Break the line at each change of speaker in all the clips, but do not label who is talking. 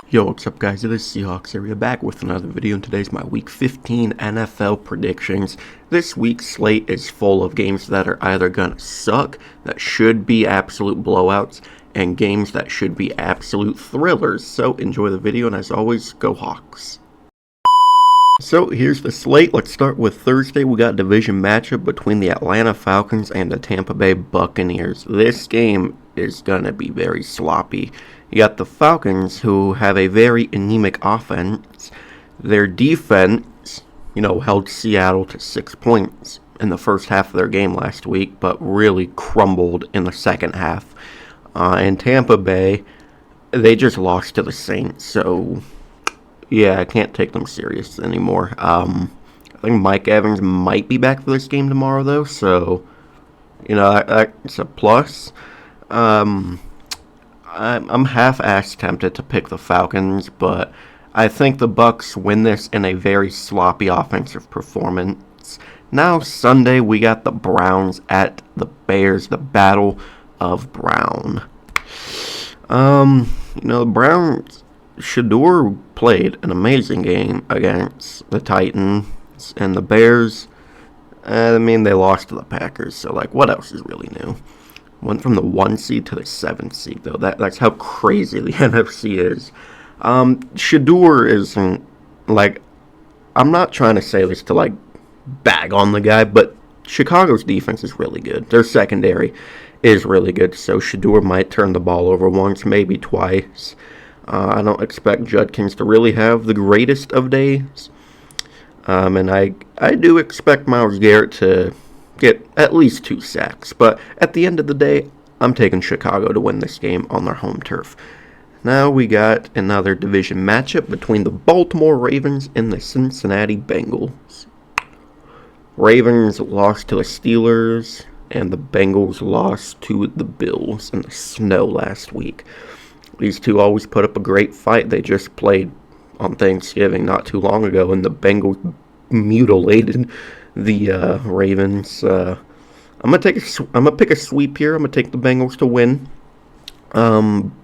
Yo, what's up guys, it is Seahawks here. We're back with another video, and today's my Week 15 NFL predictions. This week's slate is full of games that are either gonna suck, that should be absolute blowouts, and games that should be absolute thrillers. So enjoy the video, and as always, go Hawks. So here's the slate. Let's start with Thursday. We got a division matchup between the Atlanta Falcons and the Tampa Bay Buccaneers. This game is gonna be very sloppy. You got the Falcons, who have a very anemic offense. Their defense, held Seattle to 6 points in the first half of their game last week, but really crumbled in the second half. And Tampa Bay, they just lost to the Saints, so yeah, I can't take them serious anymore. I think Mike Evans might be back for this game tomorrow, though, so, that's a plus. I'm half-assed tempted to pick the Falcons, but I think the Bucs win this in a very sloppy offensive performance. Now, Sunday, we got the Browns at the Bears, the Battle of Brown. The Browns, Shedeur played an amazing game against the Titans, and the Bears, they lost to the Packers, so, what else is really new? Went from the 1 seed to the 7th seed, though. That's how crazy the NFC is. Shedeur isn't, I'm not trying to say this to, bag on the guy, but Chicago's defense is really good. Their secondary is really good, so Shedeur might turn the ball over once, maybe twice. I don't expect Judkins to really have the greatest of days. And I do expect Myles Garrett to get at least 2 sacks. But at the end of the day, I'm taking Chicago to win this game on their home turf. Now we got another division matchup between the Baltimore Ravens and the Cincinnati Bengals. Ravens lost to the Steelers, and the Bengals lost to the Bills in the snow last week. These two always put up a great fight. They just played on Thanksgiving not too long ago, and the Bengals mutilated the Ravens. I'm gonna pick a sweep here. I'm gonna take the Bengals to win.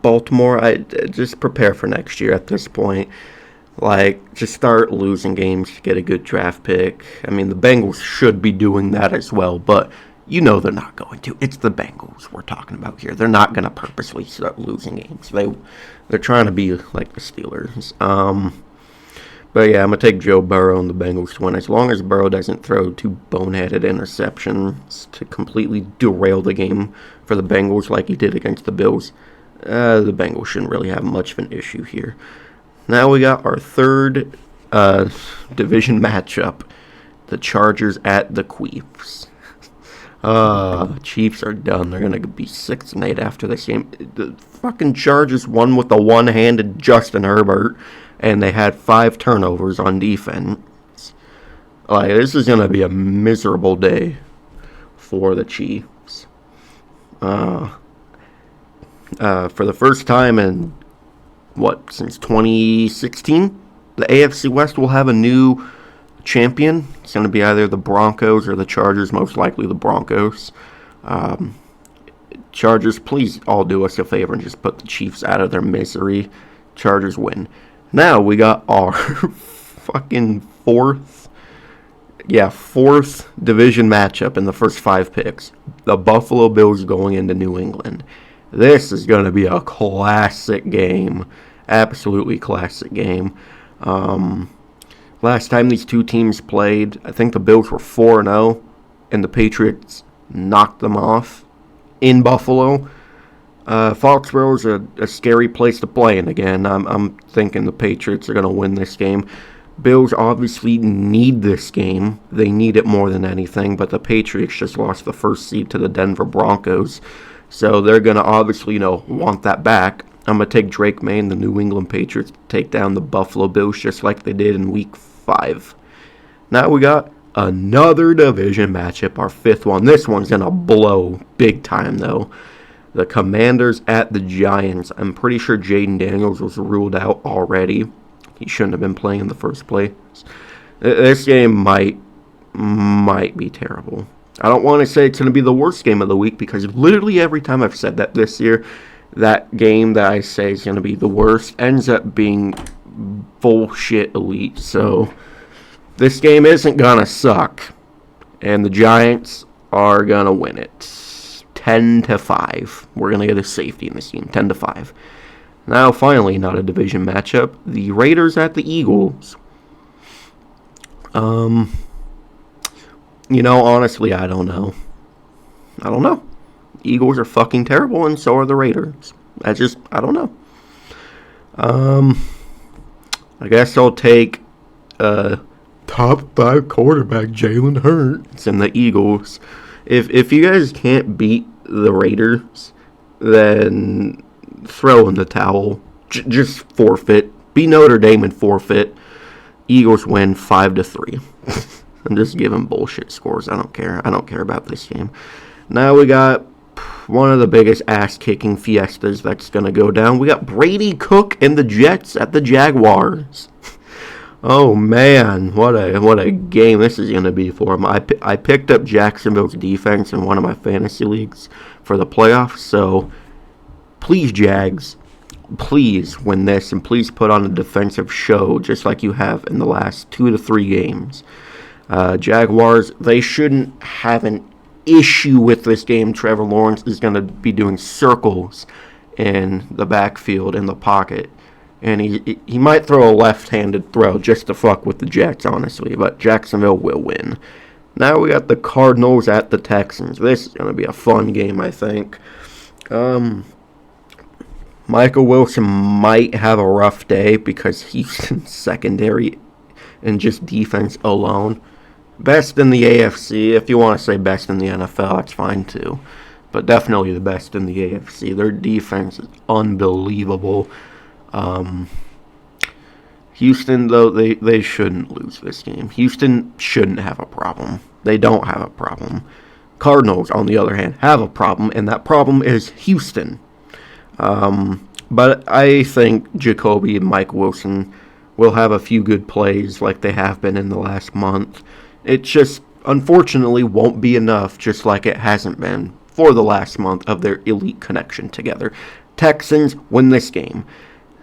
Baltimore, I just prepare for next year at this point. Just start losing games to get a good draft pick. The Bengals should be doing that as well, but they're not going to. It's the Bengals we're talking about here. They're not gonna purposely start losing games. They're trying to be like the Steelers. But yeah, I'm going to take Joe Burrow and the Bengals to win. As long as Burrow doesn't throw 2 boneheaded interceptions to completely derail the game for the Bengals like he did against the Bills, the Bengals shouldn't really have much of an issue here. Now we got our third division matchup. The Chargers at the Chiefs. Chiefs are done. They're going to be 6-8 after this game. The fucking Chargers won with the one-handed Justin Herbert, and they had 5 turnovers on defense. This is going to be a miserable day for the Chiefs. For the first time in, since 2016? The AFC West will have a new champion. It's going to be either the Broncos or the Chargers, most likely the Broncos. Chargers, please all do us a favor and just put the Chiefs out of their misery. Chargers win. Now we got our fucking fourth division matchup in the first 5 picks. The Buffalo Bills going into New England. This is going to be a classic game. Absolutely classic game. Last time these two teams played, I think the Bills were 4-0, and the Patriots knocked them off in Buffalo. Foxborough is a scary place to play in again. I'm thinking the Patriots are going to win this game. Bills obviously need this game. They need it more than anything, but the Patriots just lost the first seed to the Denver Broncos, so they're going to obviously, want that back. I'm going to take Drake May and the New England Patriots to take down the Buffalo Bills just like they did in Week 5. Now we got another division matchup, our 5th one. This one's going to blow big time, though. The Commanders at the Giants. I'm pretty sure Jaden Daniels was ruled out already. He shouldn't have been playing in the first place. This game might be terrible. I don't want to say it's going to be the worst game of the week because literally every time I've said that this year, that game that I say is going to be the worst ends up being bullshit elite. So this game isn't going to suck. And the Giants are going to win it. 10-5. We're going to get a safety in this game. 10-5. Now, finally, not a division matchup. The Raiders at the Eagles. Honestly, I don't know. Eagles are fucking terrible, and so are the Raiders. I don't know. I guess I'll take top 5 quarterback Jalen Hurts and the Eagles. If you guys can't beat the Raiders, then throw in the towel. Just forfeit. Be Notre Dame and forfeit. Eagles win 5-3. I'm just giving bullshit scores. I don't care. I don't care about this game. Now we got one of the biggest ass-kicking fiestas that's going to go down. We got Brady Cook and the Jets at the Jaguars. Oh, man. What a game this is going to be for them. I picked up Jacksonville's defense in one of my fantasy leagues for the playoffs. So, please, Jags, please win this. And please put on a defensive show just like you have in the last 2 to 3 games. Jaguars, they shouldn't have an issue with this game. Trevor Lawrence is going to be doing circles in the backfield, in the pocket. And he might throw a left-handed throw just to fuck with the Jets, honestly. But Jacksonville will win. Now we got the Cardinals at the Texans. This is going to be a fun game, I think. Michael Wilson might have a rough day because Houston's secondary and just defense alone. Best in the AFC. If you want to say best in the NFL, that's fine too. But definitely the best in the AFC. Their defense is unbelievable. Houston, though, they shouldn't lose this game. Houston shouldn't have a problem. They don't have a problem. Cardinals, on the other hand, have a problem, and that problem is Houston. But I think Jacoby and Mike Wilson will have a few good plays like they have been in the last month. It just, unfortunately, won't be enough, just like it hasn't been for the last month of their elite connection together. Texans win this game.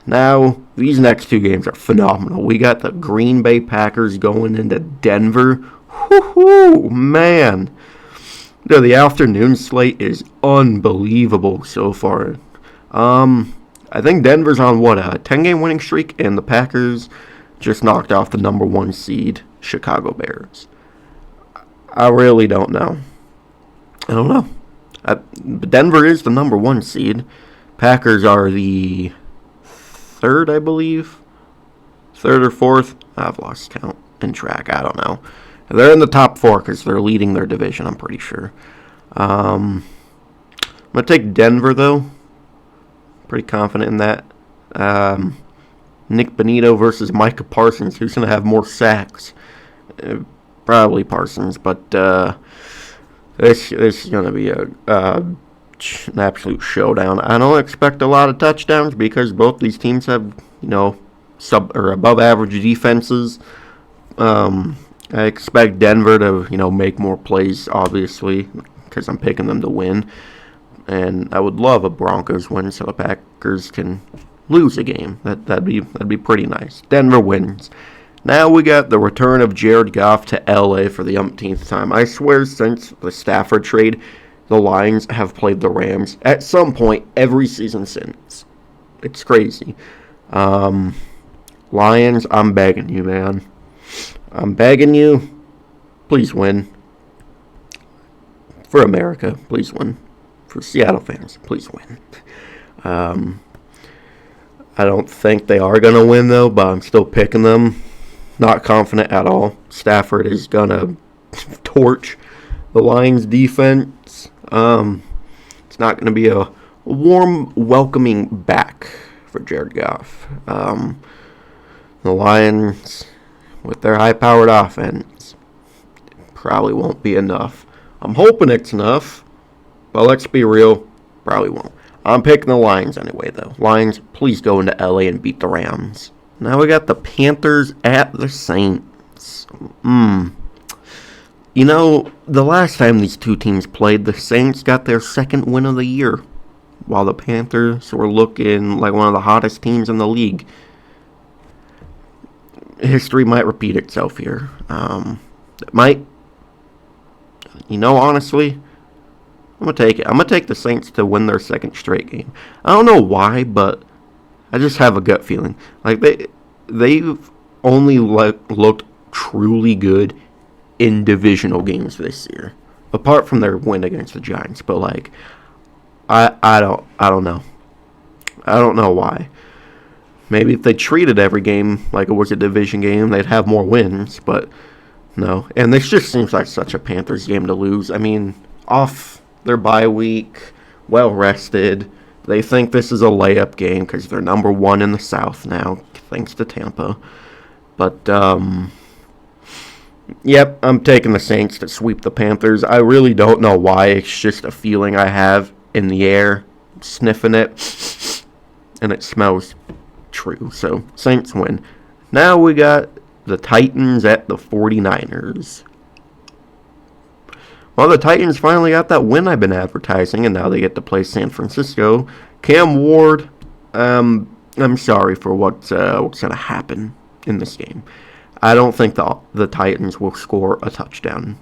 Now, these next 2 games are phenomenal. We got the Green Bay Packers going into Denver. Whoo, man. The afternoon slate is unbelievable so far. I think Denver's on, a 10-game winning streak, and the Packers just knocked off the number 1 seed, Chicago Bears. I really don't know. I don't know. Denver is the number 1 seed. Packers are the 3rd, I believe. 3rd or 4th. I've lost count in track. I don't know. They're in the top 4 because they're leading their division, I'm pretty sure. I'm going to take Denver, though. Pretty confident in that. Nick Bonito versus Micah Parsons. Who's going to have more sacks? Probably Parsons, but this is going to be an absolute showdown. I don't expect a lot of touchdowns because both these teams have, sub or above average defenses. I expect Denver to, make more plays, obviously, because I'm picking them to win. And I would love a Broncos win so the Packers can lose a game. That'd be pretty nice. Denver wins. Now we got the return of Jared Goff to LA for the umpteenth time. I swear since the Stafford trade, the Lions have played the Rams at some point every season since. It's crazy. Lions, I'm begging you, man. I'm begging you. Please win. For America, please win. For Seattle fans, please win. I don't think they are going to win, though, but I'm still picking them. Not confident at all. Stafford is going to torch the Lions' defense. It's not going to be a warm, welcoming back for Jared Goff. The Lions, with their high-powered offense, probably won't be enough. I'm hoping it's enough, but let's be real, probably won't. I'm picking the Lions anyway, though. Lions, please go into LA and beat the Rams. Now we got the Panthers at the Saints. The last time these two teams played, the Saints got their second win of the year. while the Panthers were looking like one of the hottest teams in the league. History might repeat itself here. It might. Honestly, I'm going to take it. I'm going to take the Saints to win their second straight game. I don't know why, but I just have a gut feeling. Like, they've only looked truly good in divisional games this year, apart from their win against the Giants. But like, I don't know. I don't know why. Maybe if they treated every game like it was a division game, they'd have more wins. But no, and this just seems like such a Panthers game to lose. I mean, off their bye week, well rested. They think this is a layup game because they're number one in the South now, thanks to Tampa. But, yep, I'm taking the Saints to sweep the Panthers. I really don't know why. It's just a feeling I have in the air, sniffing it, and it smells true. So, Saints win. Now we got the Titans at the 49ers. Well, the Titans finally got that win I've been advertising, and now they get to play San Francisco. Cam Ward, I'm sorry for what's going to happen in this game. I don't think the Titans will score a touchdown.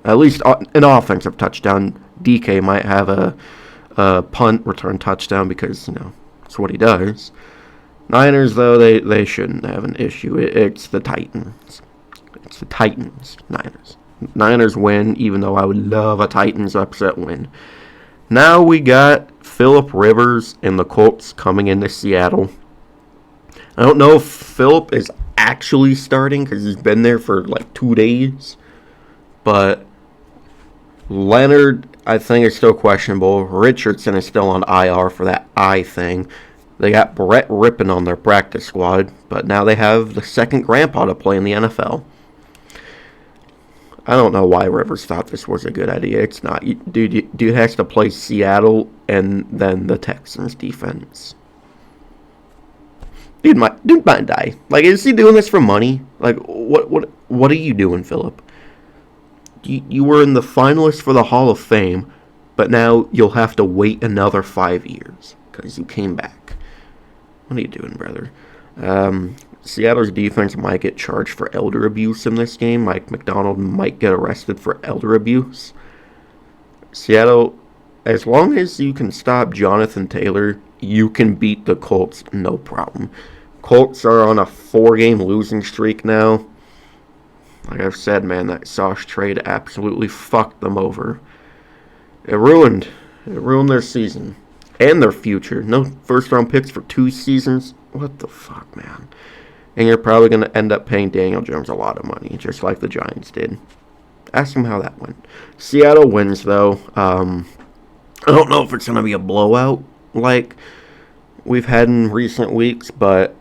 At least an offensive touchdown. DK might have a punt return touchdown because, that's what he does. Niners, though, they shouldn't have an issue. It's the Titans. It's the Titans, Niners. Niners win, even though I would love a Titans upset win. Now we got Phillip Rivers and the Colts coming into Seattle. I don't know if Phillip is actually starting because he's been there for like 2 days. But Leonard, I think, is still questionable. Richardson is still on IR for that eye thing. They got Brett Rippon on their practice squad, but now they have the second grandpa to play in the NFL. I don't know why Rivers thought this was a good idea. It's not. Dude has to play Seattle and then the Texans defense. Dude might die. Like, is he doing this for money? Like, what are you doing, Phillip? You were in the finalists for the Hall of Fame, but now you'll have to wait another 5 years because you came back. What are you doing, brother? Seattle's defense might get charged for elder abuse in this game. Mike McDonald might get arrested for elder abuse. Seattle, as long as you can stop Jonathan Taylor, you can beat the Colts, no problem. Colts are on a 4-game losing streak now. Like I've said, man, that Sauce trade absolutely fucked them over. It ruined their season and their future. No first-round picks for 2 seasons. What the fuck, man? And you're probably going to end up paying Daniel Jones a lot of money, just like the Giants did. Ask him how that went. Seattle wins, though. I don't know if it's going to be a blowout like we've had in recent weeks, but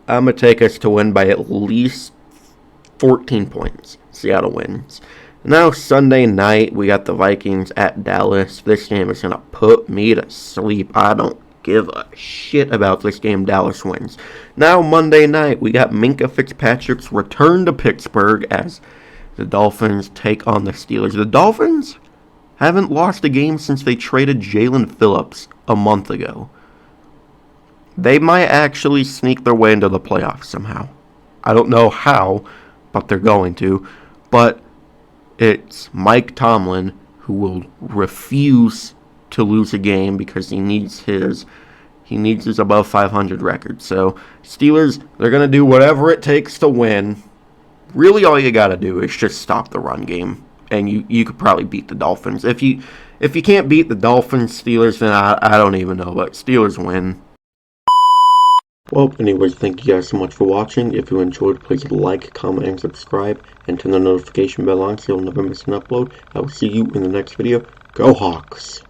I'm going to take us to win by at least 14 points. Seattle wins. Now, Sunday night, we got the Vikings at Dallas. This game is going to put me to sleep. I don't give a shit about this game. Dallas wins. Now, Monday night, we got Minkah Fitzpatrick's return to Pittsburgh as the Dolphins take on the Steelers. The Dolphins haven't lost a game since they traded Jalen Phillips a month ago. They might actually sneak their way into the playoffs somehow. I don't know how, but they're going to. But it's Mike Tomlin who will refuse to lose a game because he needs his above 500 record. So Steelers, they're going to do whatever it takes to win. Really all you got to do is just stop the run game, and you could probably beat the Dolphins. If you can't beat the Dolphins, Steelers, then I don't even know, but Steelers win. Well, anyways, thank you guys so much for watching. If you enjoyed, please like, comment, and subscribe, and turn the notification bell on so you'll never miss an upload. I will see you in the next video. Go Hawks!